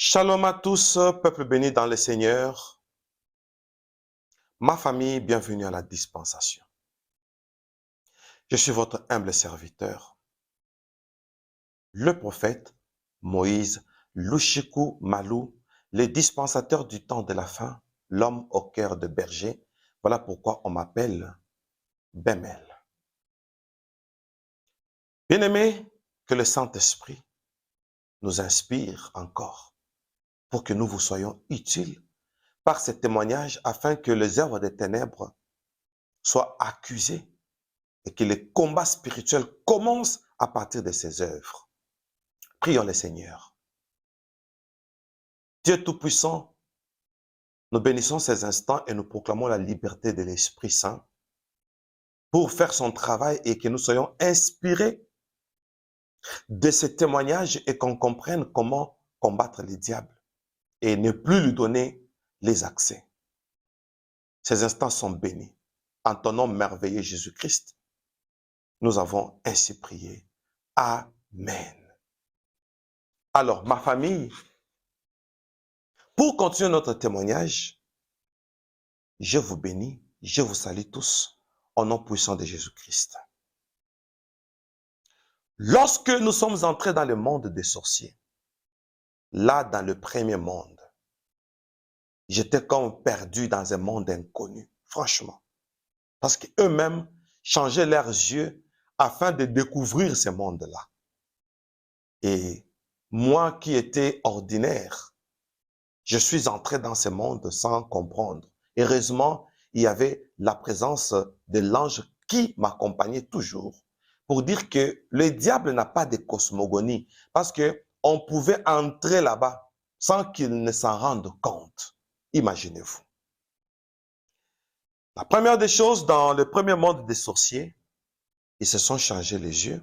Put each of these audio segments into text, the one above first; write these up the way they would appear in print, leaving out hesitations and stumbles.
Shalom à tous, peuple béni dans le Seigneur. Ma famille, bienvenue à la dispensation. Je suis votre humble serviteur, le prophète Moïse Lushiku Malou, le dispensateur du temps de la fin, l'homme au cœur de berger. Voilà pourquoi on m'appelle Bemel. Bien-aimés, que le Saint-Esprit nous inspire encore pour que nous vous soyons utiles par ces témoignages afin que les œuvres des ténèbres soient accusées et que les combats spirituels commencent à partir de ces œuvres. Prions le Seigneur. Dieu Tout-Puissant, nous bénissons ces instants et nous proclamons la liberté de l'Esprit Saint pour faire son travail et que nous soyons inspirés de ces témoignages et qu'on comprenne comment combattre le diable et ne plus lui donner les accès. Ces instants sont bénis. En ton nom merveilleux Jésus-Christ, nous avons ainsi prié. Amen. Alors, ma famille, pour continuer notre témoignage, je vous bénis, je vous salue tous au nom puissant de Jésus-Christ. Lorsque nous sommes entrés dans le monde des sorciers, là dans le premier monde, j'étais comme perdu dans un monde inconnu, franchement. Parce qu'eux-mêmes changeaient leurs yeux afin de découvrir ce monde-là. Et moi qui étais ordinaire, je suis entré dans ce monde sans comprendre. Heureusement, il y avait la présence de l'ange qui m'accompagnait toujours pour dire que le diable n'a pas de cosmogonie parce qu'on pouvait entrer là-bas sans qu'il ne s'en rende compte. Imaginez-vous. La première des choses, dans le premier monde des sorciers, ils se sont changés les yeux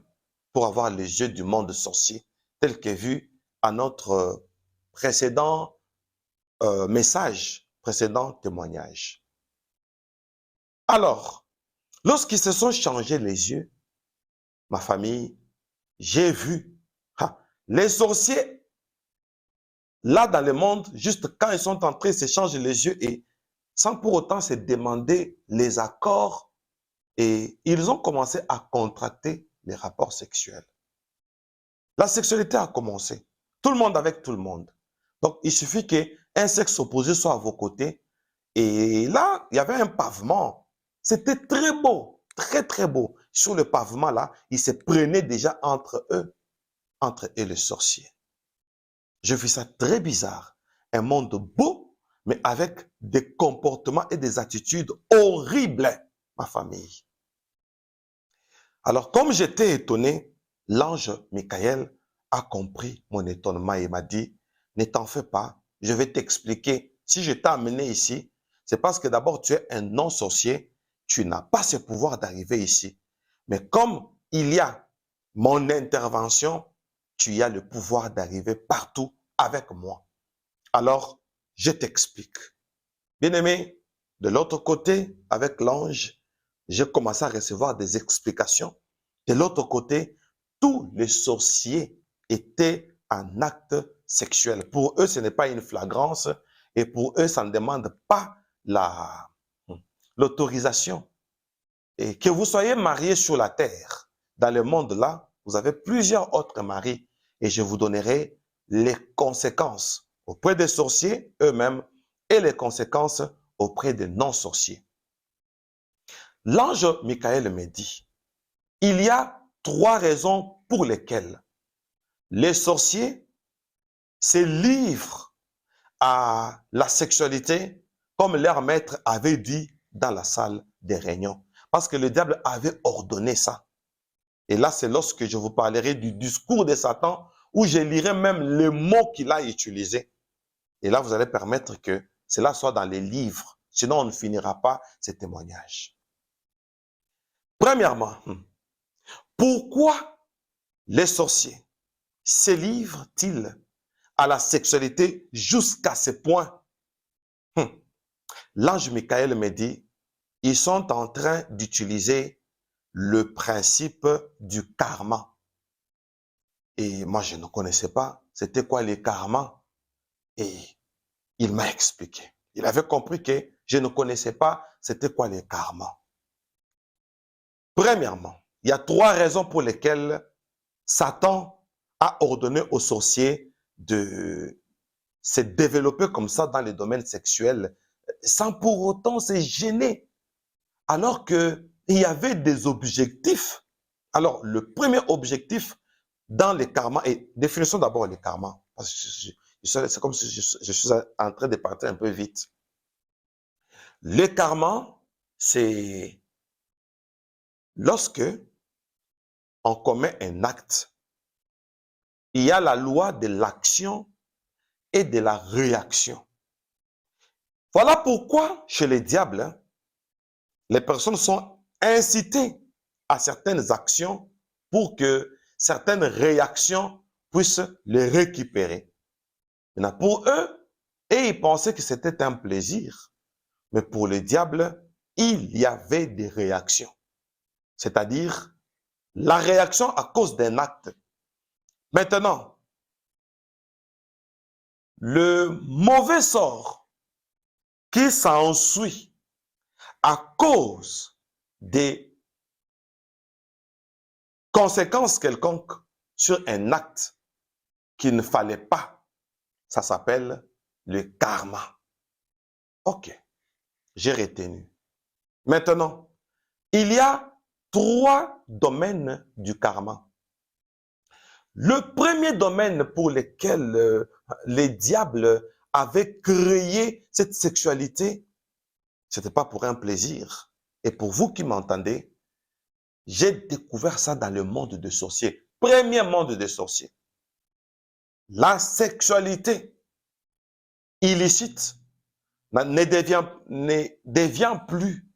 pour avoir les yeux du monde sorcier tel que vu à notre précédent message, précédent témoignage. Alors, lorsqu'ils se sont changés les yeux, ma famille, j'ai vu les sorciers, là dans le monde, juste quand ils sont entrés, se changent les yeux et sans pour autant se demander les accords, et ils ont commencé à contracter les rapports sexuels. La sexualité a commencé, tout le monde avec tout le monde. Donc, il suffit qu'un sexe opposé soit à vos côtés. Et là, il y avait un pavement. C'était très beau, très, très beau. Sur le pavement, là, ils se prenaient déjà entre eux les sorciers. Je vis ça très bizarre. Un monde beau, mais avec des comportements et des attitudes horribles, ma famille. Alors, comme j'étais étonné, l'ange Michael a compris mon étonnement et m'a dit, ne t'en fais pas, je vais t'expliquer. Si je t'ai amené ici, c'est parce que d'abord tu es un non-sorcier, tu n'as pas ce pouvoir d'arriver ici. Mais comme il y a mon intervention, tu as le pouvoir d'arriver partout avec moi. Alors, je t'explique. Bien-aimé, de l'autre côté, avec l'ange, j'ai commencé à recevoir des explications. De l'autre côté, tous les sorciers étaient en acte sexuel. Pour eux, ce n'est pas une flagrance et pour eux, ça ne demande pas l'autorisation. Et que vous soyez mariés sur la terre, dans le monde-là, vous avez plusieurs autres maris et je vous donnerai les conséquences auprès des sorciers eux-mêmes et les conséquences auprès des non-sorciers. L'ange Michael me dit, il y a 3 raisons pour lesquelles les sorciers se livrent à la sexualité comme leur maître avait dit dans la salle des réunions. Parce que le diable avait ordonné ça. Et là, c'est lorsque je vous parlerai du discours de Satan où je lirai même les mots qu'il a utilisés. Et là, vous allez permettre que cela soit dans les livres. Sinon, on ne finira pas ces témoignages. Premièrement, pourquoi les sorciers se livrent-ils à la sexualité jusqu'à ce point? L'ange Michael me dit, ils sont en train d'utiliser le principe du karma. Et moi, je ne connaissais pas. C'était quoi le karma? Et il m'a expliqué. Il avait compris que je ne connaissais pas c'était quoi les karmas. Premièrement, il y a 3 raisons pour lesquelles Satan a ordonné aux sorciers de se développer comme ça dans les domaines sexuels sans pour autant se gêner. Alors qu'il y avait des objectifs. Alors, le premier objectif dans les karmas, et définissons d'abord les karmas, parce que c'est comme si je suis en train de partir un peu vite. Le karma, c'est lorsque on commet un acte, il y a la loi de l'action et de la réaction. Voilà pourquoi, chez les diables, les personnes sont incitées à certaines actions pour que certaines réactions puissent les récupérer. Maintenant, pour eux, et ils pensaient que c'était un plaisir, mais pour les diables, il y avait des réactions. C'est-à-dire, la réaction à cause d'un acte. Maintenant, le mauvais sort qui s'ensuit à cause des conséquences quelconques sur un acte qu'il ne fallait pas, ça s'appelle le karma. Ok, j'ai retenu. Maintenant, il y a 3 domaines du karma. Le premier domaine pour lequel les diables avaient créé cette sexualité, ce n'était pas pour un plaisir. Et pour vous qui m'entendez, j'ai découvert ça dans le monde des sorciers. Premier monde des sorciers. La sexualité illicite ne devient plus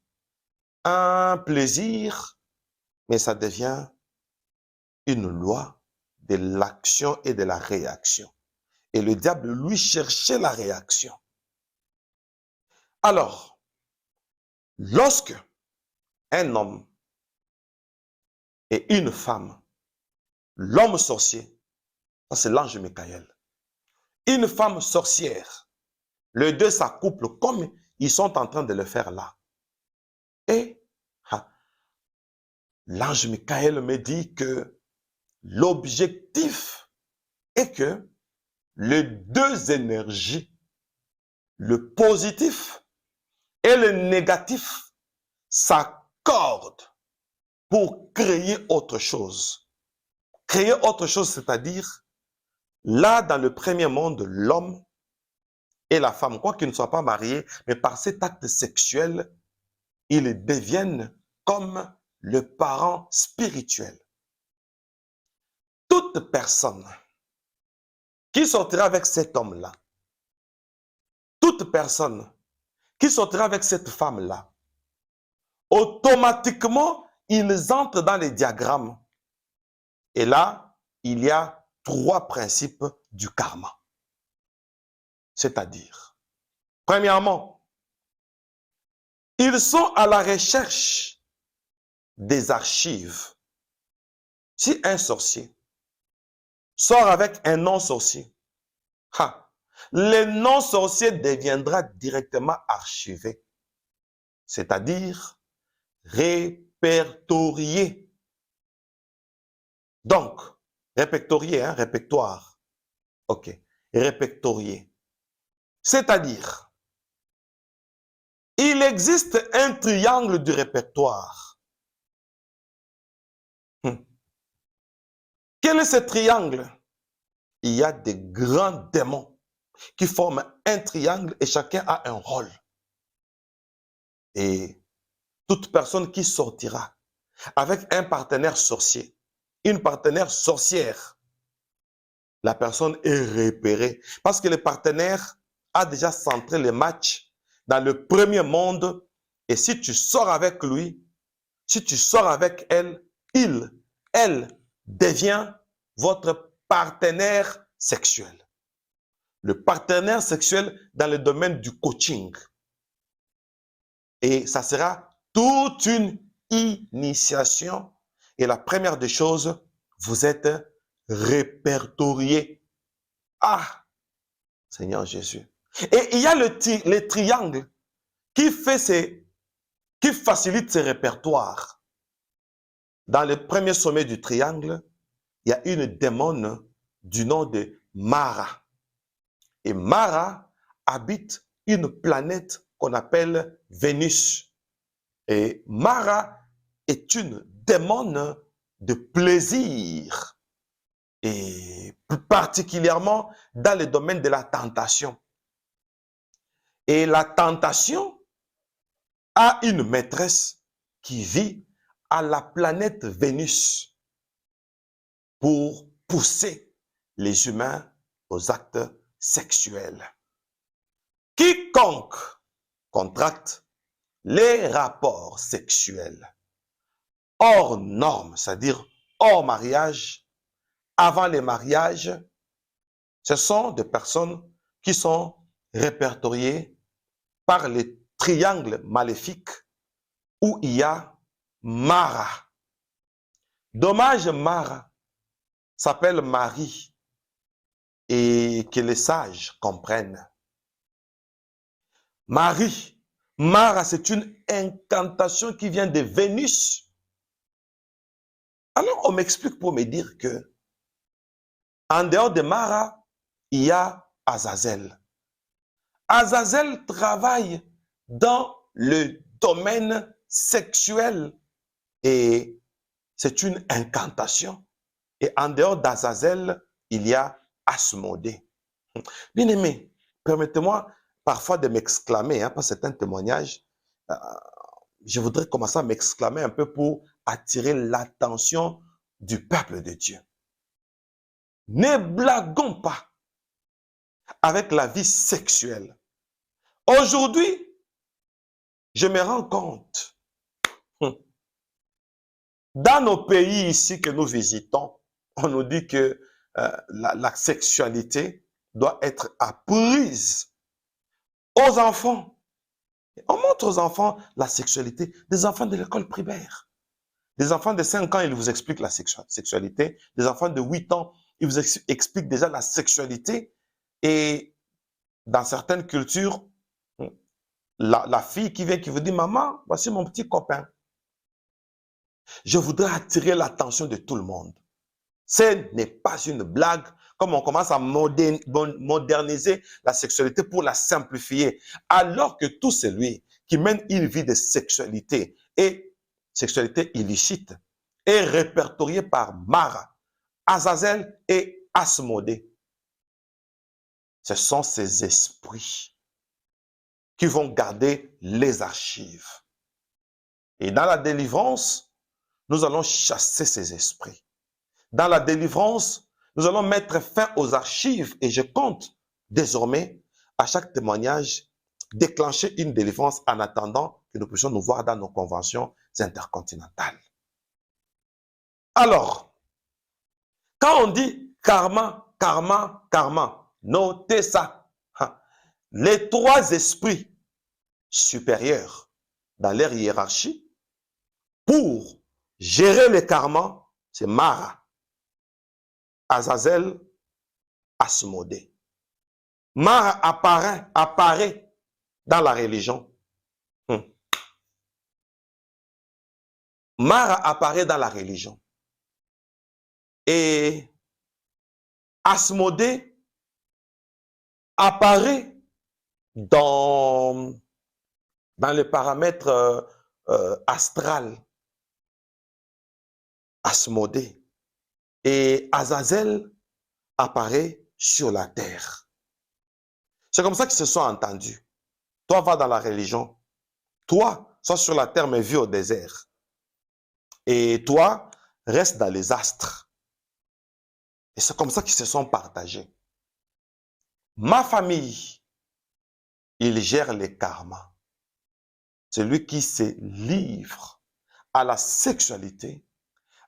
un plaisir, mais ça devient une loi de l'action et de la réaction. Et le diable, lui, cherchait la réaction. Alors, lorsque un homme et une femme, l'homme sorcier, ça c'est l'ange Michael, une femme sorcière, les deux s'accouplent comme ils sont en train de le faire là. Et l'ange Michael me dit que l'objectif est que les 2 énergies, le positif et le négatif, s'accordent pour créer autre chose. Créer autre chose, c'est-à-dire, là, dans le premier monde, l'homme et la femme, quoi qu'ils ne soient pas mariés, mais par cet acte sexuel, ils deviennent comme le parent spirituel. Toute personne qui sortira avec cet homme-là, toute personne qui sortira avec cette femme-là, automatiquement, ils entrent dans les diagrammes. Et là, il y a 3 principes du karma. C'est-à-dire, premièrement, ils sont à la recherche des archives. Si un sorcier sort avec un non-sorcier, le non-sorcier deviendra directement archivé, c'est-à-dire répertorié. Donc, répertorié, répertoire. Ok, répertorié. C'est-à-dire, il existe un triangle du répertoire. Quel est ce triangle? Il y a des grands démons qui forment un triangle et chacun a un rôle. Et toute personne qui sortira avec un partenaire sorcier, une partenaire sorcière, la personne est repérée parce que le partenaire a déjà centré le match dans le premier monde. Et si tu sors avec lui, si tu sors avec elle, elle devient votre partenaire sexuel. Le partenaire sexuel dans le domaine du coaching. Et ça sera toute une initiation. Et la première des choses, vous êtes répertorié. Seigneur Jésus. Et il y a les triangles qui facilite ces répertoires. Dans le premier sommet du triangle, il y a une démone du nom de Mara. Et Mara habite une planète qu'on appelle Vénus. Et Mara est une démone de plaisir. Et plus particulièrement dans le domaine de la tentation. Et la tentation a une maîtresse qui vit à la planète Vénus pour pousser les humains aux actes sexuels. Quiconque contracte les rapports sexuels hors normes, c'est-à-dire hors mariage, avant les mariages, ce sont des personnes qui sont répertoriées par les triangles maléfiques où il y a Mara. Dommage, Mara s'appelle Marie et que les sages comprennent. Marie, Mara, c'est une incantation qui vient de Vénus. Alors on m'explique pour me dire que en dehors de Mara, il y a Azazel. Azazel travaille dans le domaine sexuel et c'est une incantation. Et en dehors d'Azazel, il y a Asmodée. Bien aimé, permettez-moi parfois de m'exclamer, par certains témoignages, je voudrais commencer à m'exclamer un peu pour attirer l'attention du peuple de Dieu. Ne blaguons pas avec la vie sexuelle. Aujourd'hui, je me rends compte, dans nos pays ici que nous visitons, on nous dit que la sexualité doit être apprise aux enfants. On montre aux enfants la sexualité, des enfants de l'école primaire. Des enfants de 5 ans, ils vous expliquent la sexualité. Des enfants de 8 ans, ils vous expliquent déjà la sexualité. Et dans certaines cultures, la fille qui vient, qui vous dit, maman, voici mon petit copain. Je voudrais attirer l'attention de tout le monde. Ce n'est pas une blague, comme on commence à moderniser la sexualité pour la simplifier. Alors que tout celui qui mène une vie de sexualité et sexualité illicite est répertorié par Mara, Azazel et Asmodée. Ce sont ces esprits qui vont garder les archives. Et dans la délivrance, nous allons chasser ces esprits. Dans la délivrance, nous allons mettre fin aux archives et je compte désormais, à chaque témoignage, déclencher une délivrance en attendant que nous puissions nous voir dans nos conventions intercontinentales. Alors, quand on dit karma, karma, karma, notez ça. Les 3 esprits supérieurs dans leur hiérarchie, pour gérer les karmas, c'est Mara, Azazel, Asmodée. Mara apparaît dans la religion. Mara apparaît dans la religion. Et Asmodée apparaît dans le paramètre astral. Asmodée. Et Azazel apparaît sur la terre. C'est comme ça qu'ils se sont entendus. Toi, va dans la religion. Toi, sois sur la terre, mais vis au désert. Et toi, reste dans les astres. Et c'est comme ça qu'ils se sont partagés. Ma famille, il gère les karmas. Celui qui se livre à la sexualité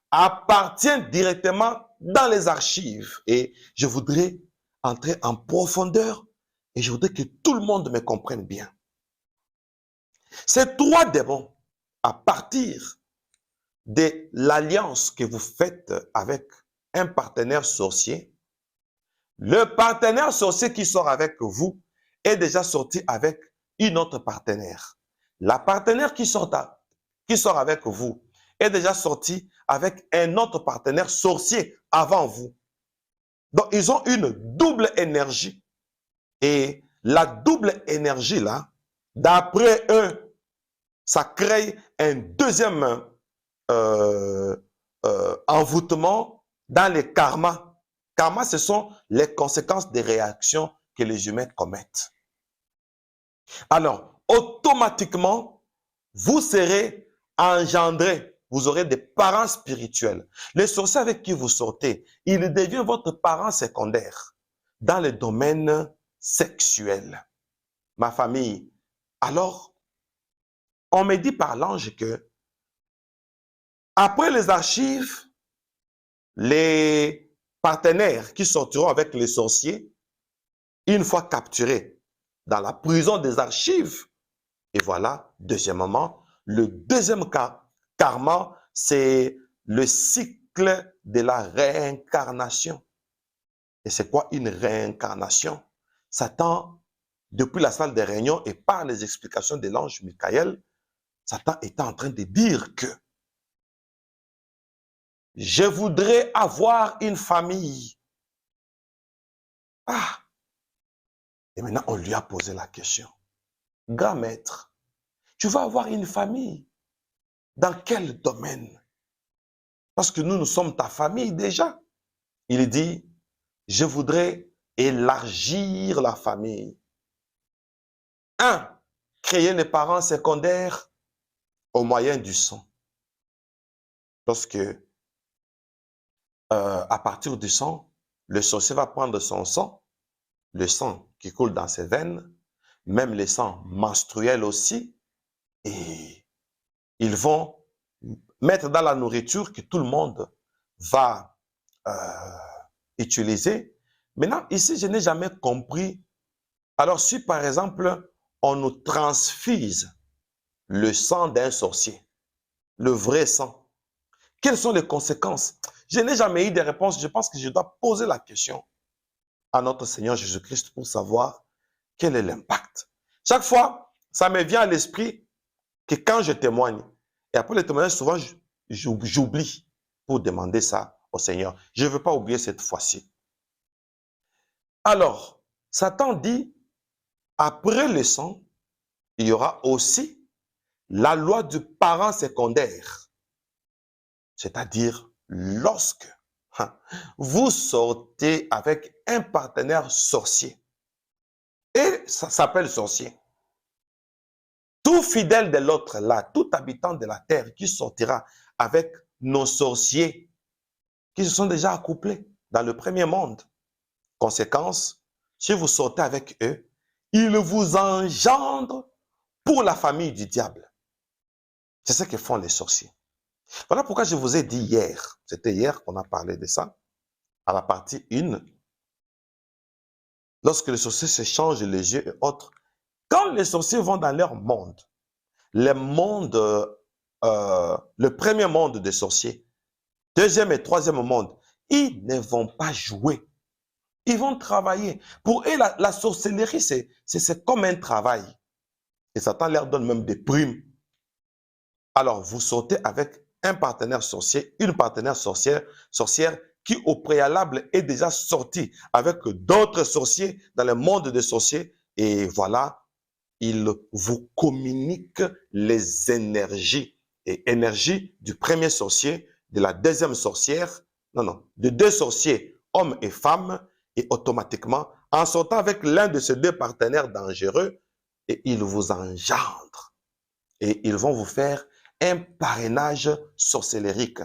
appartient directement dans les archives. Et je voudrais entrer en profondeur et je voudrais que tout le monde me comprenne bien. Ces 3 démons, à partir de l'alliance que vous faites avec un partenaire sorcier, Le partenaire sorcier qui sort avec vous est déjà sorti avec une autre partenaire. La partenaire qui sort avec vous est déjà sortie avec un autre partenaire sorcier avant vous. Donc, ils ont une double énergie. Et la double énergie, là, d'après eux, ça crée un deuxième envoûtement dans les karmas. Karma, ce sont les conséquences des réactions que les humains commettent. Alors, automatiquement, vous serez engendré. Vous aurez des parents spirituels. Les sorciers avec qui vous sortez, ils deviennent votre parent secondaire dans le domaine sexuel. Ma famille. Alors, on me dit par l'ange que après les archives, les partenaires qui sortiront avec les sorciers, une fois capturés dans la prison des archives, et voilà, deuxièmement, le deuxième karma, c'est le cycle de la réincarnation. Et c'est quoi une réincarnation? Satan, depuis la salle des réunions et par les explications de l'ange Michael, Satan était en train de dire que je voudrais avoir une famille. Ah! Et maintenant, on lui a posé la question. Grand maître, tu vas avoir une famille. Dans quel domaine? Parce que nous sommes ta famille déjà. Il dit, je voudrais élargir la famille. 1. Créer les parents secondaires au moyen du sang. Lorsque, à partir du sang, le sorcier va prendre son sang, le sang qui coule dans ses veines, même les sangs menstruels aussi, et ils vont mettre dans la nourriture que tout le monde va utiliser. Maintenant, ici, je n'ai jamais compris. Alors, si par exemple, on nous transfuse le sang d'un sorcier, le vrai sang, quelles sont les conséquences? Je n'ai jamais eu de réponse. Je pense que je dois poser la question à notre Seigneur Jésus-Christ pour savoir quel est l'impact. Chaque fois, ça me vient à l'esprit que quand je témoigne, et après le témoignage, souvent, j'oublie pour demander ça au Seigneur. Je ne veux pas oublier cette fois-ci. Alors, Satan dit, après le sang, il y aura aussi la loi du parent secondaire. C'est-à-dire, lorsque vous sortez avec un partenaire sorcier, et ça s'appelle sorcier, tout fidèle de l'autre là, tout habitant de la terre qui sortira avec nos sorciers qui se sont déjà accouplés dans le premier monde. Conséquence, si vous sortez avec eux, ils vous engendrent pour la famille du diable. C'est ce que font les sorciers. Voilà pourquoi je vous ai dit hier, c'était hier qu'on a parlé de ça, à la partie 1, lorsque les sorciers se changent les yeux et autres, quand les sorciers vont dans leur monde, le premier monde des sorciers, deuxième et troisième monde, ils ne vont pas jouer. Ils vont travailler. Pour eux, la sorcellerie, c'est comme un travail. Et Satan leur donne même des primes. Alors, vous sortez avec un partenaire sorcier, une partenaire sorcière qui, au préalable, est déjà sortie avec d'autres sorciers dans le monde des sorciers. Et voilà, il vous communique les énergies. Et énergie du premier sorcier, de la deuxième sorcière, de deux sorciers, hommes et femmes, et automatiquement, en sortant avec l'un de ces deux partenaires dangereux, et ils vous engendrent. Et ils vont vous faire un parrainage sorcellérique.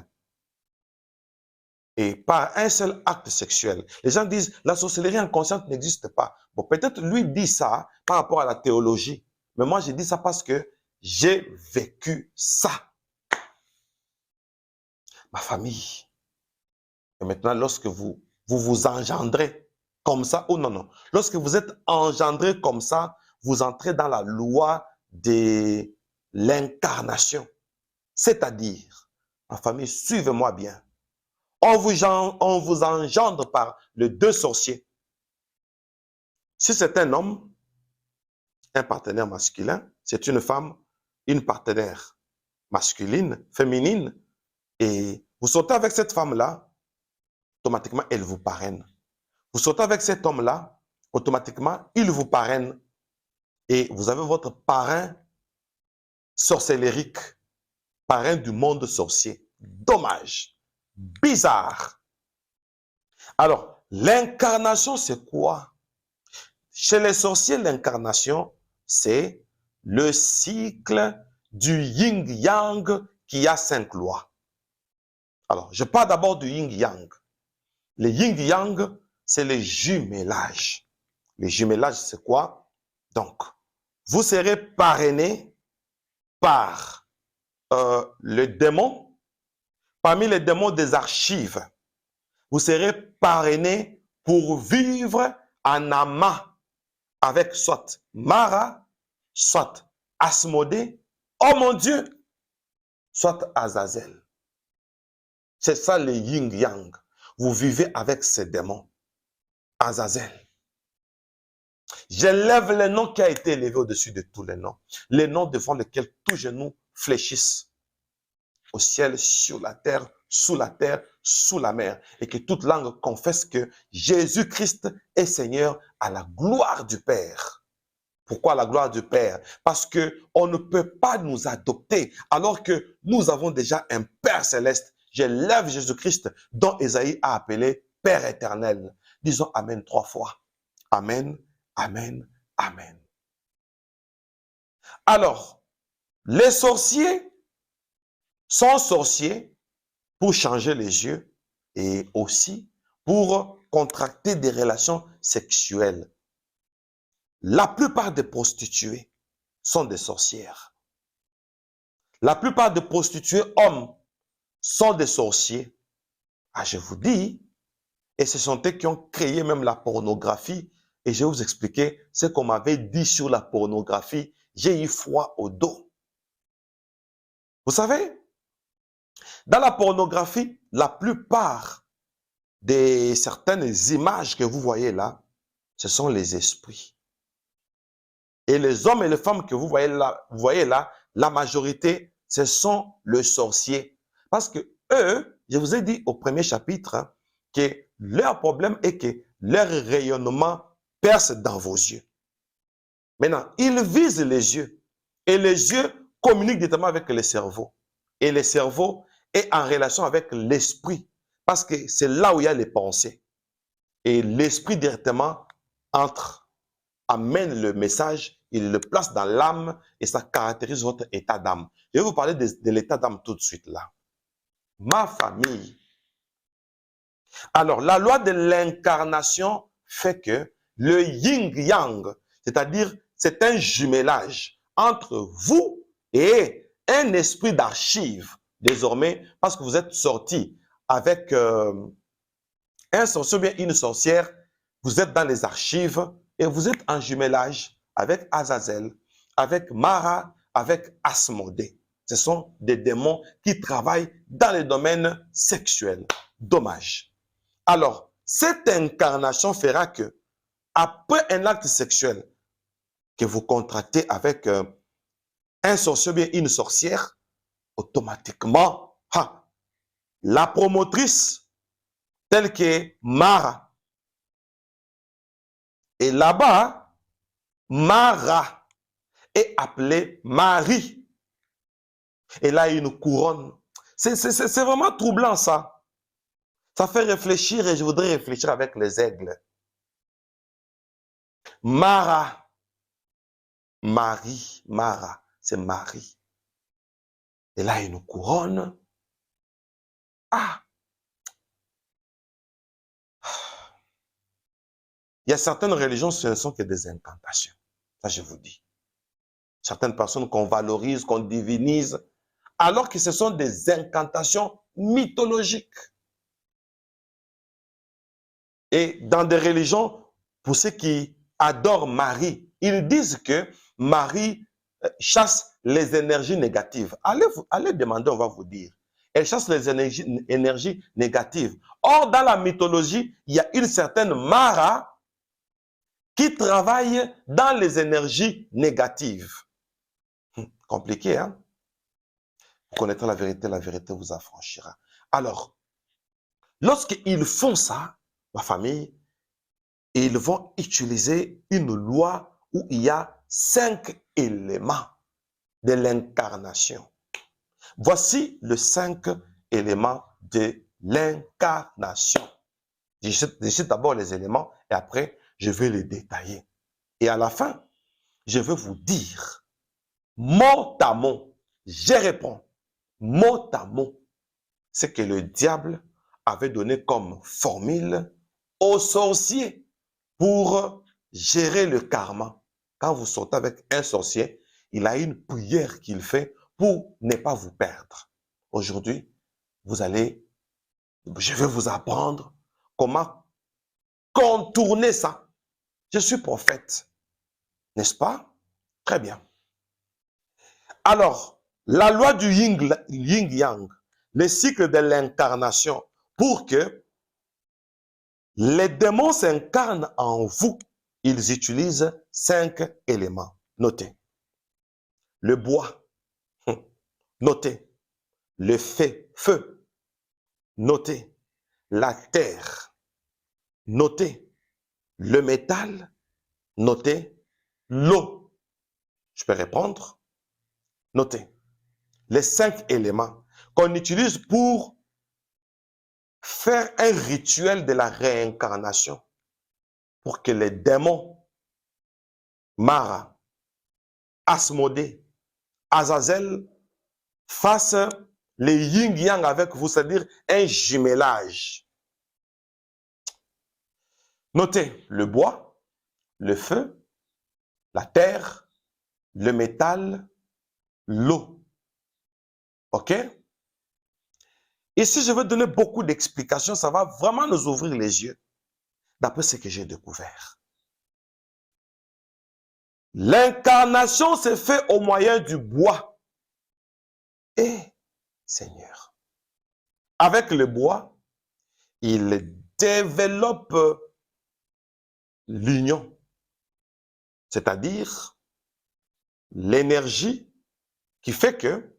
Et par un seul acte sexuel. Les gens disent, la sorcellerie inconsciente n'existe pas. Bon, peut-être lui dit ça par rapport à la théologie. Mais moi, je dis ça parce que j'ai vécu ça. Ma famille. Et maintenant, lorsque vous vous engendrez comme ça, ou non. Lorsque vous êtes engendré comme ça, vous entrez dans la loi de l'incarnation. C'est-à-dire, ma famille, suivez-moi bien. On vous engendre par les deux sorciers. Si c'est un homme, un partenaire masculin, c'est une femme, une partenaire masculine, féminine, et vous sortez avec cette femme-là, automatiquement, elle vous parraine. Vous sortez avec cet homme-là, automatiquement, il vous parraine. Et vous avez votre parrain sorcellérique, parrain du monde sorcier. Dommage, bizarre. Alors, l'incarnation, c'est quoi? Chez les sorciers, l'incarnation, c'est le cycle du yin-yang qui a 5 lois. Alors, je parle d'abord du yin-yang. Le yin-yang, c'est le jumelage. Le jumelage, c'est quoi? Donc, vous serez parrainé par le démon. Parmi les démons des archives, vous serez parrainé pour vivre en amas avec soit Mara, soit Asmodée, oh mon Dieu, soit Azazel. C'est ça le yin-yang. Vous vivez avec ces démons. Azazel. J'élève le nom qui a été élevé au-dessus de tous les noms. Les noms devant lesquels tous genoux fléchissent. Au ciel, sur la terre, sous la terre, sous la mer. Et que toute langue confesse que Jésus-Christ est Seigneur à la gloire du Père. Pourquoi la gloire du Père? Parce qu'on ne peut pas nous adopter alors que nous avons déjà un Père céleste. J'élève Jésus-Christ dont Ésaïe a appelé Père éternel. Disons Amen 3 fois. Amen, Amen, Amen. Alors, les sorciers sont sorciers pour changer les yeux et aussi pour contracter des relations sexuelles. La plupart des prostituées sont des sorcières. La plupart des prostituées hommes sont des sorciers. Ah, je vous dis, et ce sont eux qui ont créé même la pornographie. Et je vais vous expliquer ce qu'on m'avait dit sur la pornographie. J'ai eu froid au dos. Vous savez, dans la pornographie, la plupart de certaines images que vous voyez là, ce sont les esprits. Et les hommes et les femmes que vous voyez là, la majorité, ce sont les sorciers. Parce que eux, je vous ai dit au premier chapitre, hein, que leur problème est que leur rayonnement perce dans vos yeux. Maintenant, ils visent les yeux. Et les yeux communiquent directement avec le cerveau. Et le cerveau est en relation avec l'esprit. Parce que c'est là où il y a les pensées. Et l'esprit directement entre, amène le message, il le place dans l'âme et ça caractérise votre état d'âme. Je vais vous parler de l'état d'âme tout de suite là. Ma famille. Alors, la loi de l'incarnation fait que le yin-yang, c'est-à-dire c'est un jumelage entre vous et un esprit d'archive désormais, parce que vous êtes sorti avec un sorcier ou bien une sorcière, vous êtes dans les archives et vous êtes en jumelage avec Azazel, avec Mara, avec Asmodée. Ce sont des démons qui travaillent dans les domaines sexuels. Dommage. Alors, cette incarnation fera que, après un acte sexuel que vous contractez avec un sorcier ou bien une sorcière, automatiquement, la promotrice, telle que Mara, et là-bas, Mara est appelée Marie. Et là, une couronne. C'est vraiment troublant, ça. Ça fait réfléchir et je voudrais réfléchir avec les aigles. Mara. Marie. Mara. C'est Marie. Et là, une couronne. Ah. Il y a certaines religions, ce ne sont que des incantations. Ça, je vous dis. Certaines personnes qu'on valorise, qu'on divinise, alors que ce sont des incantations mythologiques. Et dans des religions, pour ceux qui adorent Marie, ils disent que Marie chasse les énergies négatives. Allez demander, on va vous dire. Elle chasse les énergies négatives. Or, dans la mythologie, il y a une certaine Mara qui travaillent dans les énergies négatives. Compliqué, hein? Vous connaîtrez la vérité vous affranchira. Alors, lorsqu'ils font ça, ma famille, ils vont utiliser une loi où il y a 5 éléments de l'incarnation. Voici les 5 éléments de l'incarnation. Je cite d'abord les éléments et après, je vais les détailler. Et à la fin, je vais vous dire, mot à mot, je réponds, mot à mot, ce que le diable avait donné comme formule aux sorciers pour gérer le karma. Quand vous sortez avec un sorcier, il a une prière qu'il fait pour ne pas vous perdre. Aujourd'hui, je vais vous apprendre comment contourner ça. Je suis prophète, n'est-ce pas? Très bien. Alors, la loi du yin-yang, le cycle de l'incarnation, pour que les démons s'incarnent en vous, ils utilisent 5 éléments. Notez. Le bois. Notez. Le feu. Notez. La terre. Notez. Le métal. Notez. L'eau. Je peux répondre. Notez. Les 5 éléments qu'on utilise pour faire un rituel de la réincarnation pour que les démons, Mara, Asmodée, Azazel, fassent les yin-yang avec vous, c'est-à-dire un jumelage. Notez le bois, le feu, la terre, le métal, l'eau. OK? Ici, je vais donner beaucoup d'explications. Ça va vraiment nous ouvrir les yeux, d'après ce que j'ai découvert. L'incarnation s'est faite au moyen du bois. Et, Seigneur, avec le bois, il développe l'union, c'est-à-dire l'énergie qui fait que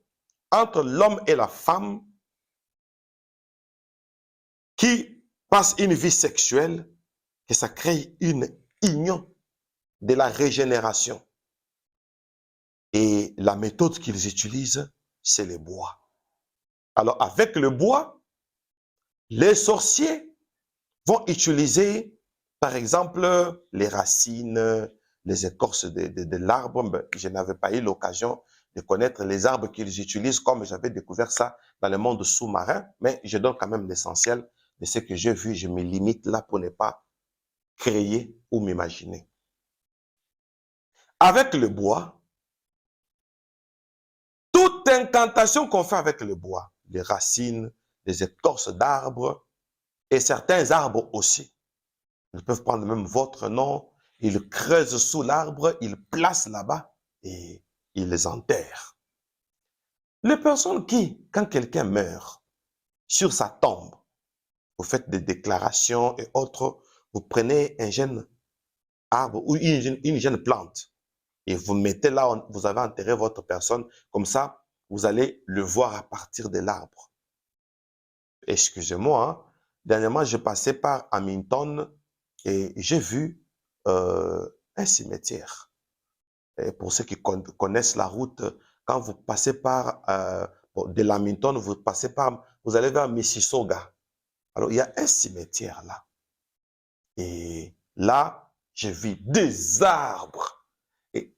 entre l'homme et la femme qui passe une vie sexuelle, que ça crée une union de la régénération. Et la méthode qu'ils utilisent, c'est le bois. Alors, avec le bois, les sorciers vont utiliser, par exemple, les racines, les écorces de l'arbre. Je n'avais pas eu l'occasion de connaître les arbres qu'ils utilisent, comme j'avais découvert ça dans le monde sous-marin, mais je donne quand même l'essentiel de ce que j'ai vu. Je me limite là pour ne pas créer ou m'imaginer. Avec le bois, toute incantation qu'on fait avec le bois, les racines, les écorces d'arbres et certains arbres aussi, ils peuvent prendre même votre nom, ils creusent sous l'arbre, ils placent là-bas et ils les enterrent. Les personnes qui, quand quelqu'un meurt, sur sa tombe, vous faites des déclarations et autres, vous prenez un jeune arbre ou une jeune plante et vous mettez là où vous avez enterré votre personne, comme ça, vous allez le voir à partir de l'arbre. Excusez-moi, hein, dernièrement, je passais par Hamilton et j'ai vu un cimetière. Et pour ceux qui connaissent la route, quand vous passez par de Lamington, vous allez vers Mississauga. Alors, il y a un cimetière là. Et là, j'ai vu des arbres. Et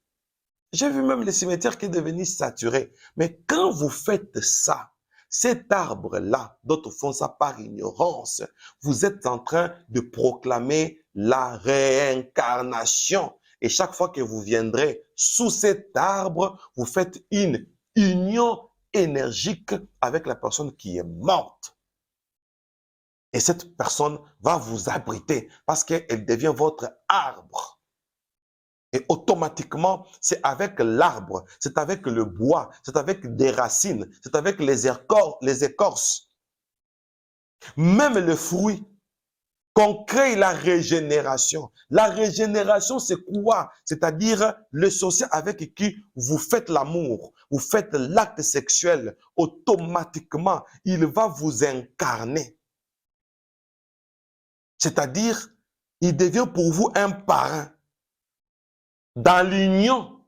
j'ai vu même le cimetière qui est devenu saturé. Mais quand vous faites ça, cet arbre-là, d'autres font ça par ignorance, vous êtes en train de proclamer la réincarnation. Et chaque fois que vous viendrez sous cet arbre, vous faites une union énergique avec la personne qui est morte. Et cette personne va vous abriter parce qu'elle devient votre arbre. Et automatiquement, c'est avec l'arbre, c'est avec le bois, c'est avec des racines, c'est avec les écorces. Même le fruit qu'on crée la régénération. La régénération, c'est quoi? C'est-à-dire le sorcier avec qui vous faites l'amour, vous faites l'acte sexuel, automatiquement, il va vous incarner. C'est-à-dire, il devient pour vous un parrain. Dans l'union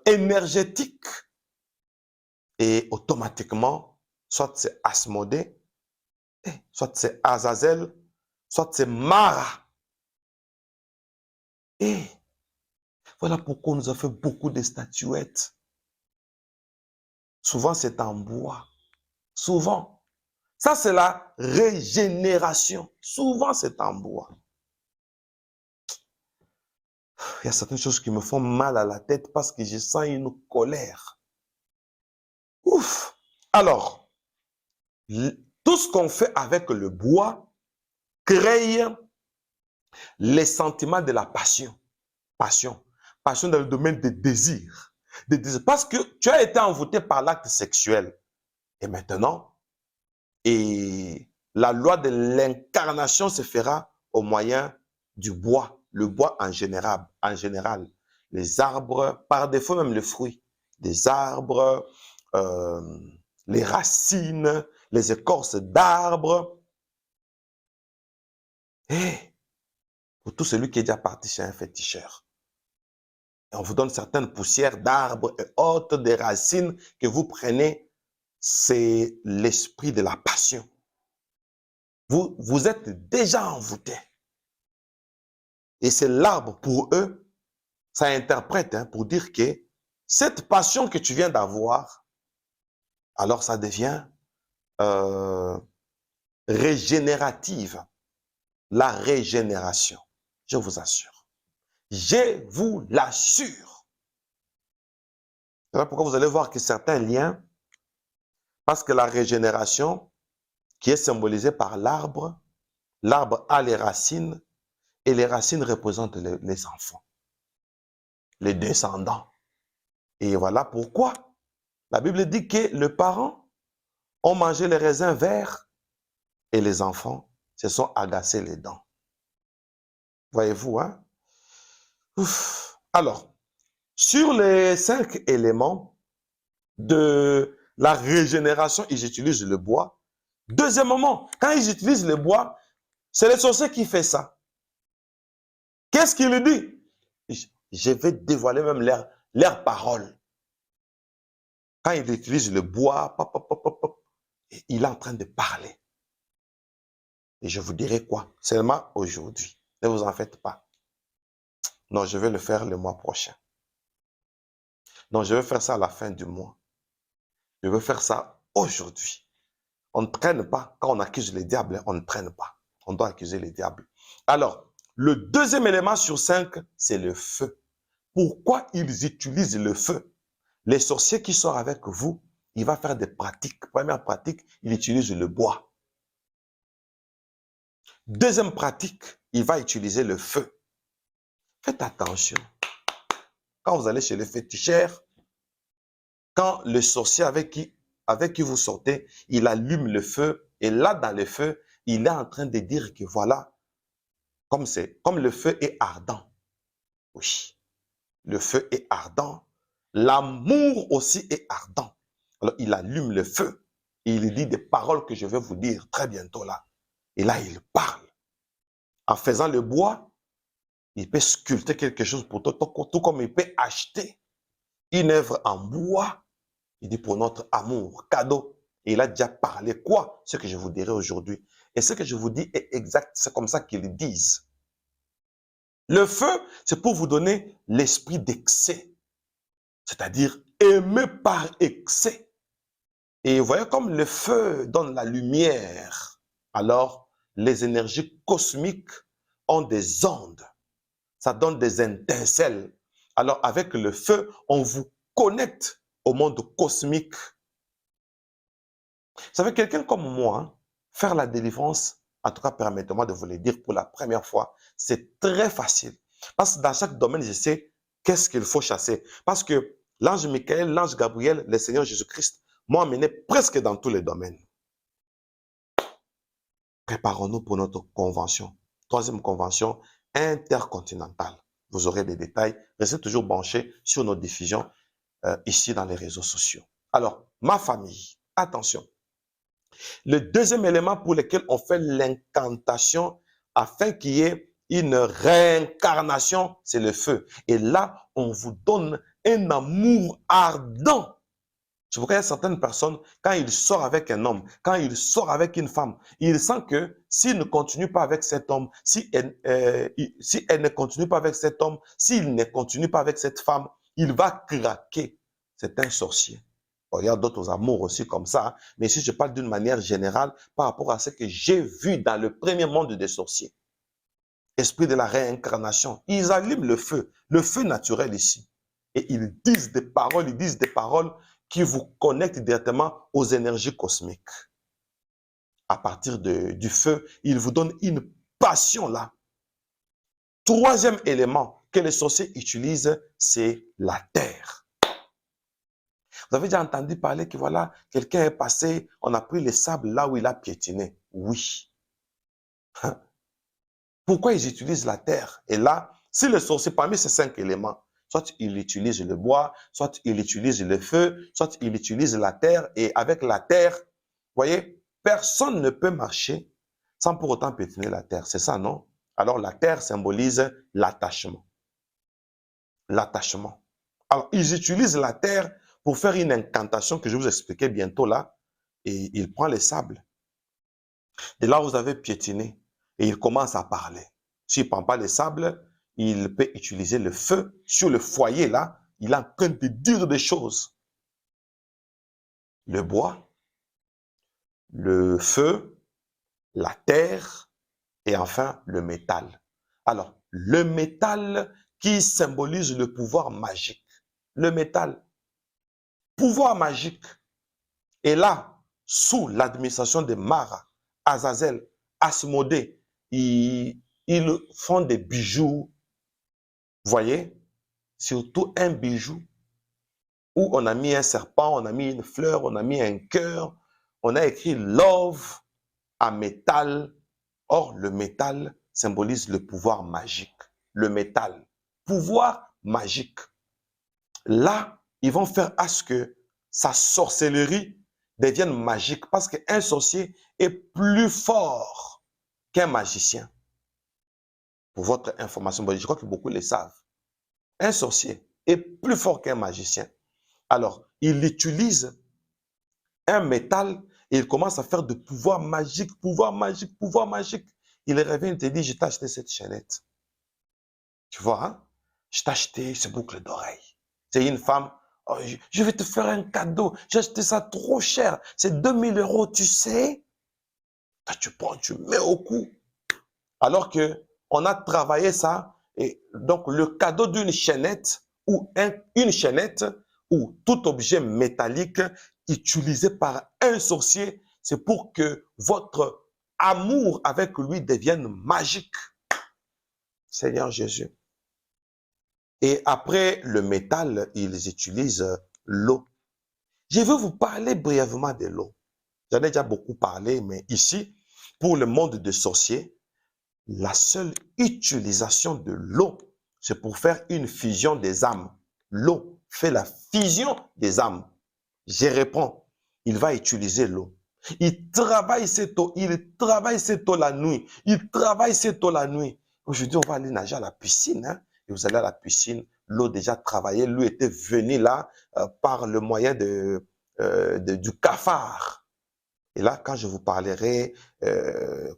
énergétique, et automatiquement, soit c'est Asmodée, soit c'est Azazel, soit c'est Mara. Et voilà pourquoi on nous a fait beaucoup de statuettes. Souvent, c'est en bois. Souvent. Ça, c'est la régénération. Souvent, c'est en bois. Il y a certaines choses qui me font mal à la tête parce que je sens une colère. Ouf! Alors, tout ce qu'on fait avec le bois crée les sentiments de la passion. Passion. Passion dans le domaine des désirs. Parce que tu as été envoûté par l'acte sexuel. Et maintenant, la loi de l'incarnation se fera au moyen du bois. Le bois en général. Les arbres, par défaut même les fruits. Des arbres, les racines, les écorces d'arbres. Et pour tout celui qui est déjà parti chez un féticheur, et on vous donne certaines poussières d'arbres et autres, des racines que vous prenez, c'est l'esprit de la passion. Vous êtes déjà envoûté. Et c'est l'arbre pour eux, ça interprète pour dire que cette passion que tu viens d'avoir, alors ça devient régénérative. La régénération, je vous assure. Je vous l'assure. Voilà pourquoi vous allez voir que certains liens, parce que la régénération, qui est symbolisée par l'arbre, l'arbre a les racines, et les racines représentent les enfants, les descendants. Et voilà pourquoi la Bible dit que les parents ont mangé les raisins verts et les enfants se sont agacés les dents. Voyez-vous, hein? Ouf. Alors, sur les 5 éléments de la régénération, ils utilisent le bois. Deuxièmement, quand ils utilisent le bois, c'est le sorcier qui fait ça. Qu'est-ce qu'il dit? Je vais dévoiler même leur parole. Quand il utilise le bois, il est en train de parler. Et je vous dirai quoi? Seulement aujourd'hui. Ne vous en faites pas. Non, je vais le faire le mois prochain. Non, je vais faire ça à la fin du mois. Je vais faire ça aujourd'hui. On ne traîne pas. Quand on accuse les diables, on ne traîne pas. On doit accuser les diables. Alors, le deuxième élément sur 5, c'est le feu. Pourquoi ils utilisent le feu? Les sorciers qui sont avec vous, il va faire des pratiques. Première pratique, il utilise le bois. Deuxième pratique, il va utiliser le feu. Faites attention. Quand vous allez chez le féticheur, quand le sorcier avec qui vous sortez, il allume le feu, et là, dans le feu, il est en train de dire que voilà, comme le feu est ardent. Oui, le feu est ardent. L'amour aussi est ardent. Alors, il allume le feu, et il dit des paroles que je vais vous dire très bientôt là. Et là, il parle. En faisant le bois, il peut sculpter quelque chose pour toi, tout comme il peut acheter une œuvre en bois. Il dit pour notre amour, cadeau. Et il a déjà parlé quoi? Ce que je vous dirai aujourd'hui. Et ce que je vous dis est exact. C'est comme ça qu'ils disent. Le feu, c'est pour vous donner l'esprit d'excès. C'est-à-dire aimer par excès. Et vous voyez comme le feu donne la lumière. Alors, les énergies cosmiques ont des ondes. Ça donne des étincelles. Alors, avec le feu, on vous connecte au monde cosmique. Vous savez, quelqu'un comme moi, hein, faire la délivrance, en tout cas, permettez-moi de vous le dire pour la première fois, c'est très facile. Parce que dans chaque domaine, je sais qu'est-ce qu'il faut chasser. Parce que l'ange Michael, l'ange Gabriel, le Seigneur Jésus-Christ m'ont amené presque dans tous les domaines. Préparons-nous pour notre convention. Troisième convention intercontinentale. Vous aurez des détails. Restez toujours branchés sur nos diffusions ici dans les réseaux sociaux. Alors, ma famille, attention. Le deuxième élément pour lequel on fait l'incantation afin qu'il y ait une réincarnation, c'est le feu. Et là, on vous donne un amour ardent. C'est pourquoi il y a certaines personnes, quand ils sortent avec un homme, quand ils sortent avec une femme, ils sentent que s'ils ne continuent pas avec cet homme, si elle ne continue pas avec cet homme, s'il ne continue pas avec cette femme, il va craquer. C'est un sorcier. Bon, il y a d'autres amours aussi comme ça, mais ici je parle d'une manière générale par rapport à ce que j'ai vu dans le premier monde des sorciers. Esprit de la réincarnation. Ils allument le feu naturel ici. Et ils disent des paroles qui vous connectent directement aux énergies cosmiques. À partir du feu, ils vous donnent une passion là. Troisième élément que les sorciers utilisent, c'est la terre. Vous avez déjà entendu parler que voilà, quelqu'un est passé, on a pris les sables là où il a piétiné. Oui. Pourquoi ils utilisent la terre? Et là, si le sorcier, parmi ces 5 éléments, soit il utilise le bois, soit il utilise le feu, soit il utilise la terre, et avec la terre, vous voyez, personne ne peut marcher sans pour autant piétiner la terre. C'est ça, non? Alors la terre symbolise l'attachement. L'attachement. Alors, ils utilisent la terre pour faire une incantation que je vais vous expliquer bientôt là, et il prend les sables. De là, vous avez piétiné. Et il commence à parler. S'il ne prend pas les sables, il peut utiliser le feu. Sur le foyer, là, il est en train de dire des choses. Le bois, le feu, la terre et enfin le métal. Alors, le métal qui symbolise le pouvoir magique. Le métal, pouvoir magique. Et là, sous l'administration de Mara, Azazel, Asmodée, ils font des bijoux, vous voyez, surtout un bijou où on a mis un serpent, on a mis une fleur, on a mis un cœur, on a écrit love à métal. Or, le métal symbolise le pouvoir magique. Le métal, pouvoir magique. Là, ils vont faire à ce que sa sorcellerie devienne magique parce qu'un sorcier est plus fort qu'un magicien. Pour votre information, je crois que beaucoup le savent. Un sorcier est plus fort qu'un magicien. Alors, il utilise un métal et il commence à faire de pouvoir magique, pouvoir magique, pouvoir magique. Il revient et te dit, je t'ai acheté cette chaînette. Tu vois, hein? Je t'ai acheté ce boucle d'oreille. C'est une femme, oh, je vais te faire un cadeau. J'ai acheté ça trop cher. C'est 2000 €, tu sais. Toi, tu prends, tu mets au cou. Alors qu'on a travaillé ça. Et donc, le cadeau d'une chaînette ou une chaînette ou tout objet métallique utilisé par un sorcier, c'est pour que votre amour avec lui devienne magique. Seigneur Jésus. Et après le métal, ils utilisent l'eau. Je vais vous parler brièvement de l'eau. J'en ai déjà beaucoup parlé, mais ici, pour le monde des sorciers, la seule utilisation de l'eau, c'est pour faire une fusion des âmes. L'eau fait la fusion des âmes. Je réponds, il va utiliser l'eau. Il travaille cette eau, la nuit. Il travaille cette eau la nuit. Aujourd'hui, on va aller nager à la piscine. Hein? Et vous allez à la piscine, l'eau déjà travaillée, l'eau était venue là par le moyen du cafard. Et là, quand je vous parlerai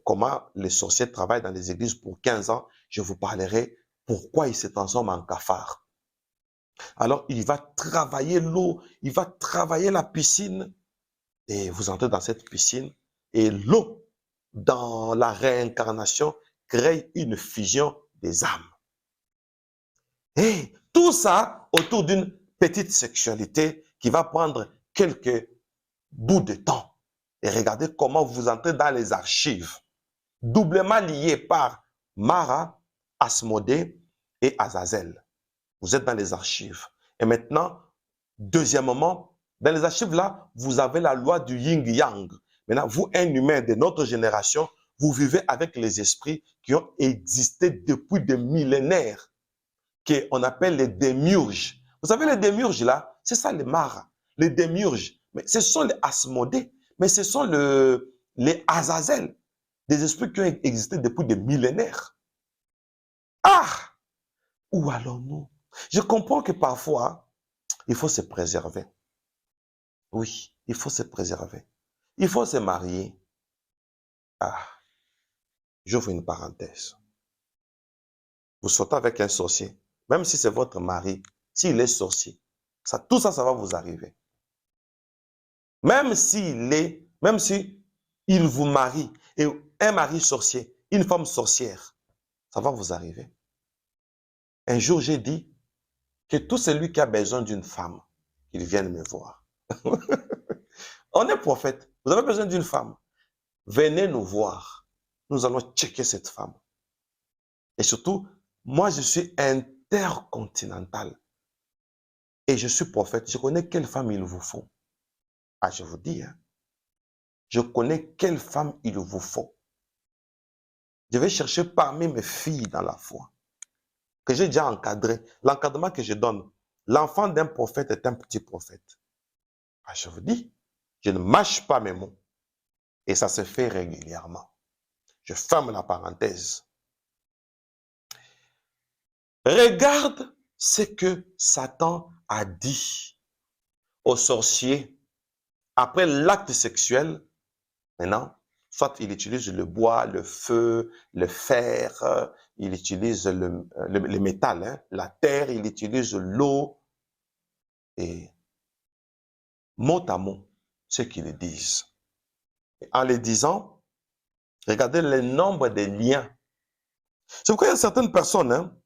comment les sorciers travaillent dans les églises pour 15 ans, je vous parlerai pourquoi ils se transforment en cafard. Alors, il va travailler l'eau, il va travailler la piscine, et vous entrez dans cette piscine, et l'eau, dans la réincarnation, crée une fusion des âmes. Et tout ça autour d'une petite sexualité qui va prendre quelques bouts de temps. Et regardez comment vous entrez dans les archives, doublement liées par Mara, Asmodée et Azazel. Vous êtes dans les archives. Et maintenant, deuxièmement, dans les archives là, vous avez la loi du yin-yang. Maintenant, vous, un humain de notre génération, vous vivez avec les esprits qui ont existé depuis des millénaires, qu'on appelle les démiurges. Vous savez, les démiurges, là, c'est ça les maras. Les démiurges, mais ce sont les asmodées, mais ce sont les Azazel, des esprits qui ont existé depuis des millénaires. Ah! Où allons-nous? Je comprends que parfois, il faut se préserver. Oui, il faut se préserver. Il faut se marier. Ah, j'ouvre une parenthèse. Vous sortez avec un sorcier, même si c'est votre mari, s'il est sorcier, tout ça, ça va vous arriver. Même si il vous marie, et un mari sorcier, une femme sorcière, ça va vous arriver. Un jour, j'ai dit que tout celui qui a besoin d'une femme, qu'il vienne me voir. On est prophète. Vous avez besoin d'une femme. Venez nous voir. Nous allons checker cette femme. Et surtout, moi, je suis intercontinental. Et je suis prophète. Je connais quelle femme il vous faut. Ah, je vous dis, hein. Je connais quelle femme il vous faut. Je vais chercher parmi mes filles dans la foi, que j'ai déjà encadré. L'encadrement que je donne, l'enfant d'un prophète est un petit prophète. Ah, je vous dis, je ne mâche pas mes mots. Et ça se fait régulièrement. Je ferme la parenthèse. Regarde ce que Satan a dit aux sorciers après l'acte sexuel. Maintenant, soit il utilise le bois, le feu, le fer, il utilise le métal, hein, la terre, il utilise l'eau. Et mot à mot, ce qu'ils disent. Et en les disant, regardez le nombre de liens. C'est pourquoi il y a certaines personnes, hein,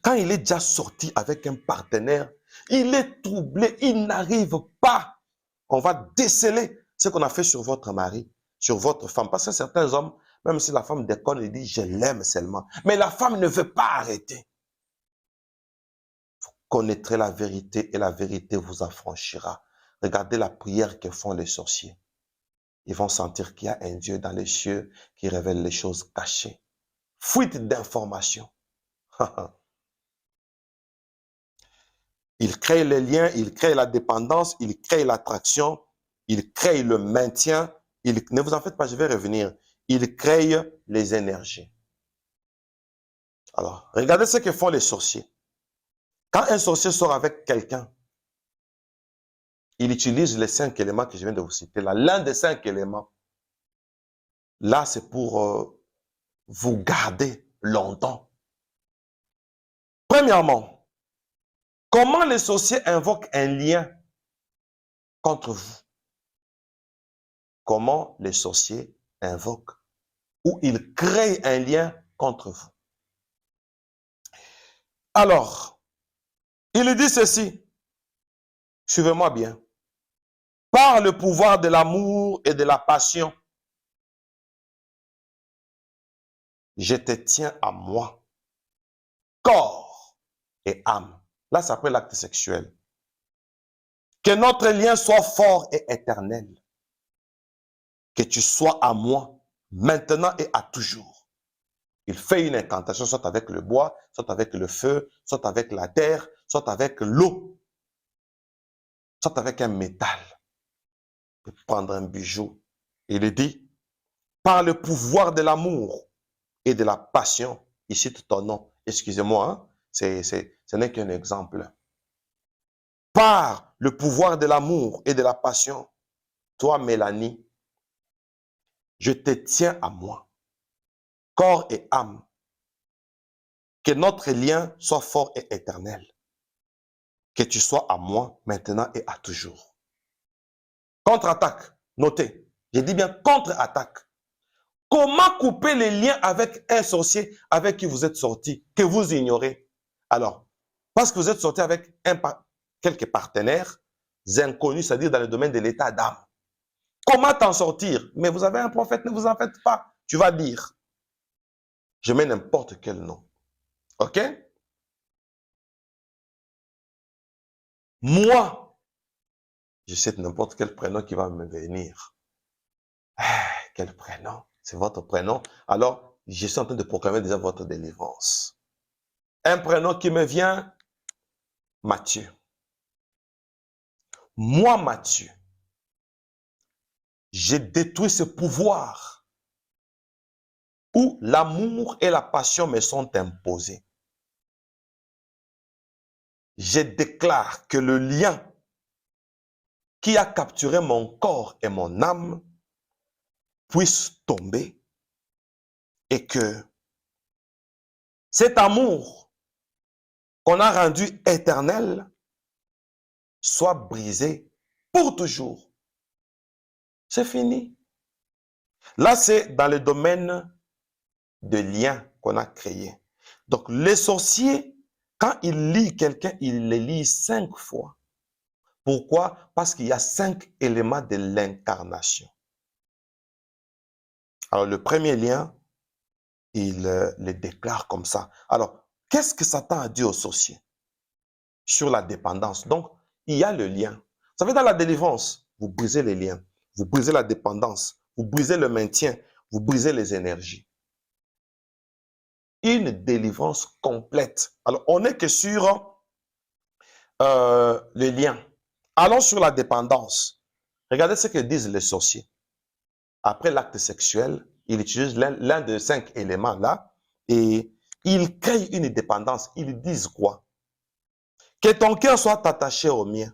quand il est déjà sorti avec un partenaire, il est troublé, il n'arrive pas. On va déceler ce qu'on a fait sur votre mari, sur votre femme. Parce que certains hommes, même si la femme déconne, il dit « je l'aime seulement ». Mais la femme ne veut pas arrêter. Vous connaîtrez la vérité et la vérité vous affranchira. Regardez la prière que font les sorciers. Ils vont sentir qu'il y a un Dieu dans les cieux qui révèle les choses cachées. Fuite d'informations. Il crée les liens, il crée la dépendance, il crée l'attraction, il crée le maintien. Ne vous en faites pas, je vais revenir. Il crée les énergies. Alors, regardez ce que font les sorciers. Quand un sorcier sort avec quelqu'un, il utilise les 5 éléments que je viens de vous citer. L'un des 5 éléments, là, c'est pour vous garder longtemps. Premièrement, comment les sorciers invoquent un lien contre vous? Comment les sorciers invoquent ou ils créent un lien contre vous? Alors, il dit ceci, suivez-moi bien. Par le pouvoir de l'amour et de la passion, je te tiens à moi, corps et âme. Là, c'est après l'acte sexuel. Que notre lien soit fort et éternel. Que tu sois à moi, maintenant et à toujours. Il fait une incantation, soit avec le bois, soit avec le feu, soit avec la terre, soit avec l'eau, soit avec un métal. Il peut prendre un bijou. Il dit, par le pouvoir de l'amour et de la passion, il cite ton nom. Excusez-moi, hein? Ce n'est qu'un exemple. Par le pouvoir de l'amour et de la passion, toi, Mélanie, je te tiens à moi, corps et âme. Que notre lien soit fort et éternel. Que tu sois à moi maintenant et à toujours. Contre-attaque, notez. Je dis bien contre-attaque. Comment couper les liens avec un sorcier avec qui vous êtes sorti, que vous ignorez? Alors, parce que vous êtes sorti avec quelques partenaires inconnus, c'est-à-dire dans le domaine de l'état d'âme. Comment t'en sortir? Mais vous avez un prophète, ne vous en faites pas. Tu vas dire, je mets n'importe quel nom. OK? Moi, je sais n'importe quel prénom qui va me venir. Ah, quel prénom? c'est votre prénom. Alors, je suis en train de proclamer déjà votre délivrance. Un prénom qui me vient, Matthieu. Moi, Matthieu, j'ai détruit ce pouvoir où l'amour et la passion me sont imposés. Je déclare que le lien qui a capturé mon corps et mon âme puisse tomber et que cet amour qu'on a rendu éternel soit brisé pour toujours. C'est fini. Là, c'est dans le domaine de liens qu'on a créé. Donc, les sorciers, quand ils lisent quelqu'un, ils le lisent 5 fois. Pourquoi? Parce qu'il y a 5 éléments de l'incarnation. Alors, le premier lien, il le déclare comme ça. Alors, qu'est-ce que Satan a dit aux sorciers? Sur la dépendance. Donc, il y a le lien. Vous savez, dans la délivrance, vous brisez les liens, vous brisez la dépendance, vous brisez le maintien, vous brisez les énergies. Une délivrance complète. Alors, on n'est que sur le lien. Allons sur la dépendance. Regardez ce que disent les sorciers. Après l'acte sexuel, ils utilisent l'un de 5 éléments là et ils créent une dépendance. Ils disent quoi? Que ton cœur soit attaché au mien.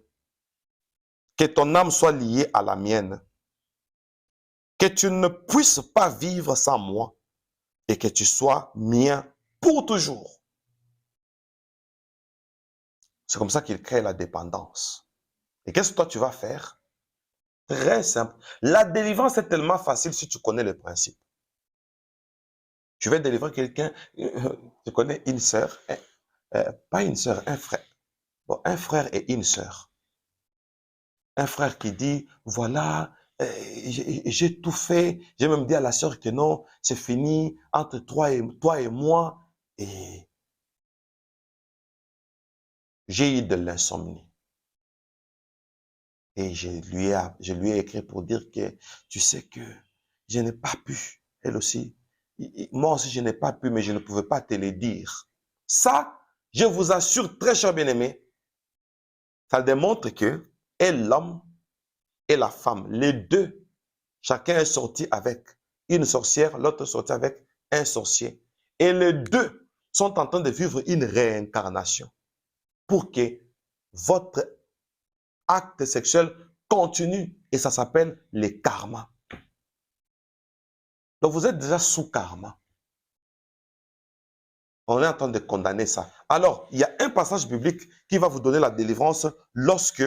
Que ton âme soit liée à la mienne. Que tu ne puisses pas vivre sans moi et que tu sois mien pour toujours. C'est comme ça qu'il crée la dépendance. Et qu'est-ce que toi tu vas faire? Très simple. La délivrance est tellement facile si tu connais le principe. Tu veux délivrer quelqu'un, tu connais une sœur, pas une sœur, un frère. Bon, un frère et une sœur. Un frère qui dit, voilà, j'ai tout fait. J'ai même dit à la sœur que non, c'est fini entre toi et moi. Et j'ai eu de l'insomnie. Et je lui ai écrit pour dire que tu sais que je n'ai pas pu. Elle aussi. Moi aussi, je n'ai pas pu, mais je ne pouvais pas te le dire. Ça, je vous assure, très cher bien-aimé, ça démontre que et l'homme et la femme, les deux, chacun est sorti avec une sorcière, l'autre sorti avec un sorcier. Et les deux sont en train de vivre une réincarnation pour que votre acte sexuel continue. Et ça s'appelle les karmas. Donc vous êtes déjà sous karma. On est en train de condamner ça. Alors, il y a un passage biblique qui va vous donner la délivrance lorsque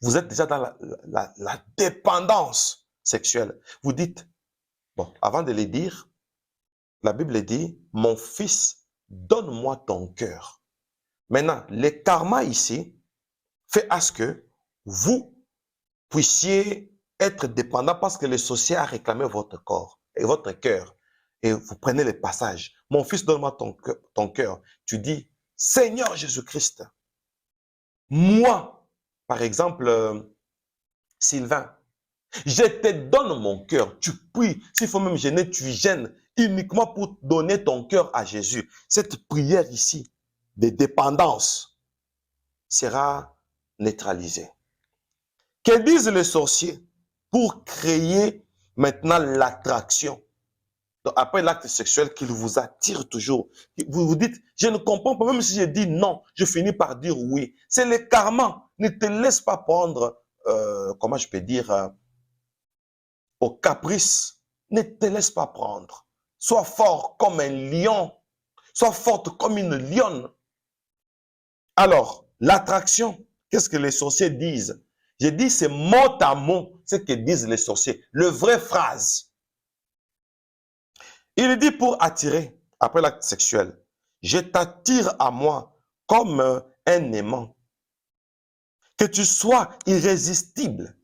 vous êtes déjà dans la dépendance sexuelle. Vous dites, bon, avant de le dire, la Bible dit, mon fils, donne-moi ton cœur. Maintenant, le karma ici fait à ce que vous puissiez être dépendant parce que le sorcier a réclamé votre corps et votre cœur. Et vous prenez le passage. Mon fils, donne-moi ton cœur. Tu dis, Seigneur Jésus-Christ, moi, par exemple, Sylvain, je te donne mon cœur. Tu pries. S'il faut même gêner, tu gênes uniquement pour donner ton cœur à Jésus. Cette prière ici de dépendance sera neutralisée. Que disent les sorciers pour créer maintenant l'attraction? Après l'acte sexuel qu'il vous attire toujours, vous vous dites, je ne comprends pas, même si je dis non, je finis par dire oui. C'est le karma. Ne te laisse pas prendre, comment je peux dire, au caprice. Ne te laisse pas prendre. Sois fort comme un lion. Sois forte comme une lionne. Alors, l'attraction, qu'est-ce que les sorciers disent? Je dis c'est mot à mot ce que disent les sorciers. Le vraie phrase. Il dit pour attirer, après l'acte sexuel, je t'attire à moi comme un aimant. Que tu sois irrésistible.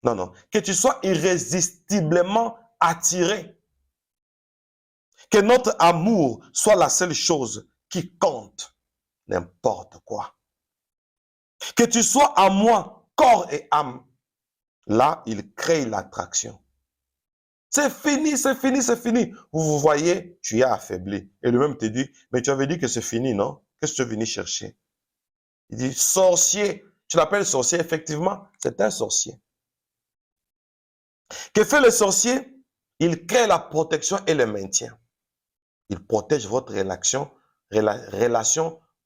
Non, non. Que tu sois irrésistiblement attiré. Que notre amour soit la seule chose qui compte. N'importe quoi. Que tu sois à moi, corps et âme. Là, il crée l'attraction. C'est fini, c'est fini, c'est fini. Vous voyez, tu es affaibli. Et le même te dit, mais tu avais dit que c'est fini, non? Qu'est-ce que tu es venu chercher? Il dit, sorcier. Tu l'appelles sorcier, effectivement, c'est un sorcier. Que fait le sorcier? Il crée la protection et le maintien. Il protège votre relation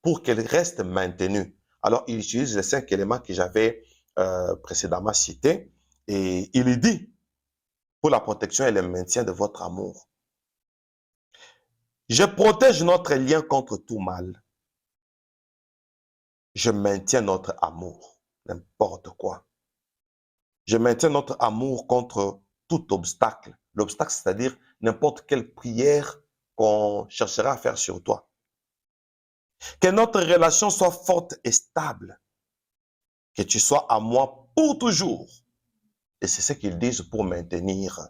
pour qu'elle reste maintenue. Alors, il utilise les 5 éléments que j'avais précédemment cités. Et il dit, pour la protection et le maintien de votre amour. Je protège notre lien contre tout mal. Je maintiens notre amour, n'importe quoi. Je maintiens notre amour contre tout obstacle. L'obstacle, c'est-à-dire n'importe quelle prière qu'on cherchera à faire sur toi. Que notre relation soit forte et stable. Que tu sois à moi pour toujours. Et c'est ce qu'ils disent pour maintenir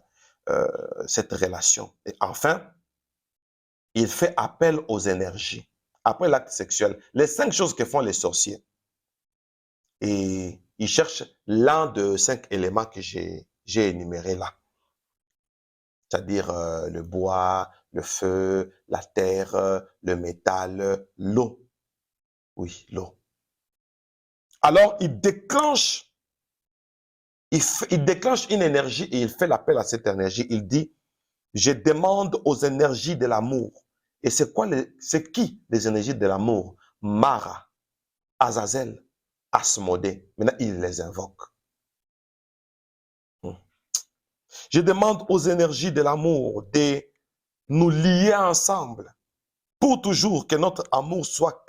cette relation. Et enfin, il fait appel aux énergies. Après l'acte sexuel, les 5 choses que font les sorciers. Et ils cherchent l'un de 5 éléments que j'ai énumérés là. C'est-à-dire le bois, le feu, la terre, le métal, l'eau. Oui, l'eau. Alors, il déclenche une énergie et il fait l'appel à cette énergie. Il dit, je demande aux énergies de l'amour. Et c'est qui les énergies de l'amour? Mara, Azazel, Asmodée. Maintenant, il les invoque. Je demande aux énergies de l'amour de nous lier ensemble pour toujours, que notre amour soit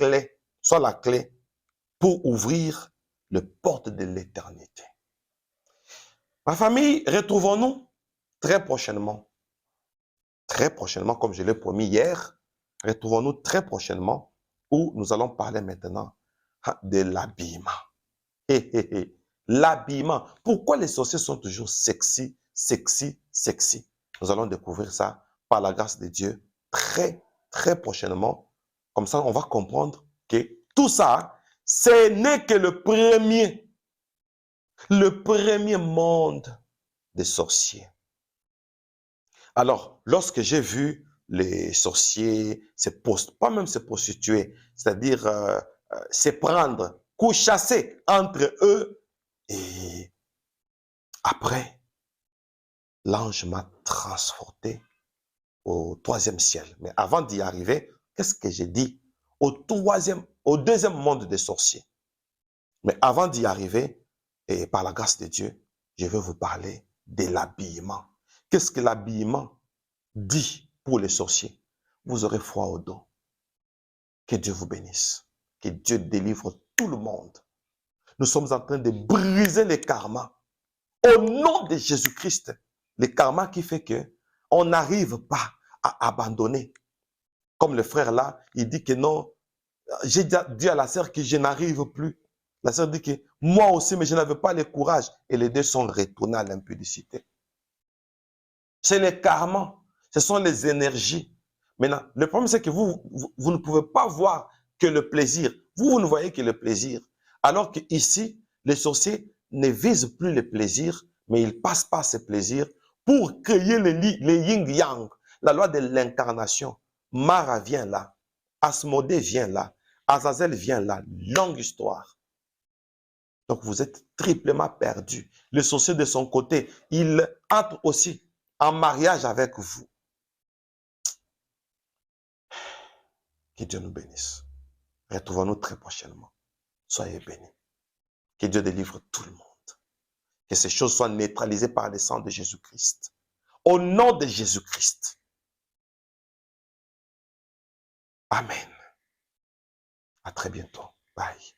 la clé pour ouvrir les portes de l'éternité. Ma famille, retrouvons-nous très prochainement, comme je l'ai promis hier, retrouvons-nous très prochainement où nous allons parler maintenant de l'habillement. L'habillement. Pourquoi les sorciers sont toujours sexy, sexy, sexy? Nous allons découvrir ça par la grâce de Dieu très, très prochainement. Comme ça, on va comprendre que tout ça, ce n'est que le premier monde des sorciers. Alors, lorsque j'ai vu les sorciers pas même se prostituer, c'est-à-dire se prendre, couchasser entre eux, et après, l'ange m'a transporté au 3e ciel. Mais avant d'y arriver, qu'est-ce que j'ai dit? Au 2e monde des sorciers. Mais avant d'y arriver, et par la grâce de Dieu, je vais vous parler de l'habillement. Qu'est-ce que l'habillement dit pour les sorciers? Vous aurez foi au dos. Que Dieu vous bénisse. Que Dieu délivre tout le monde. Nous sommes en train de briser les karmas. Au nom de Jésus-Christ, le karma qui fait que on n'arrive pas à abandonner. Comme le frère là, il dit que non, j'ai dit à la sœur que je n'arrive plus. La sœur dit que moi aussi, mais je n'avais pas le courage. Et les deux sont retournés à l'impudicité. C'est le karma. Ce sont les énergies. Maintenant, le problème, c'est que vous ne pouvez pas voir que le plaisir. Vous ne voyez que le plaisir. Alors qu'ici, les sorciers ne visent plus le plaisir, mais ils passent par ce plaisir pour créer les yin-yang, la loi de l'incarnation. Mara vient là. Asmodée vient là. Azazel vient là. Longue histoire. Donc vous êtes triplement perdu. Le sorcier de son côté, il entre aussi en mariage avec vous. Que Dieu nous bénisse. Retrouvons-nous très prochainement. Soyez bénis. Que Dieu délivre tout le monde. Que ces choses soient neutralisées par le sang de Jésus-Christ. Au nom de Jésus-Christ. Amen. À très bientôt. Bye.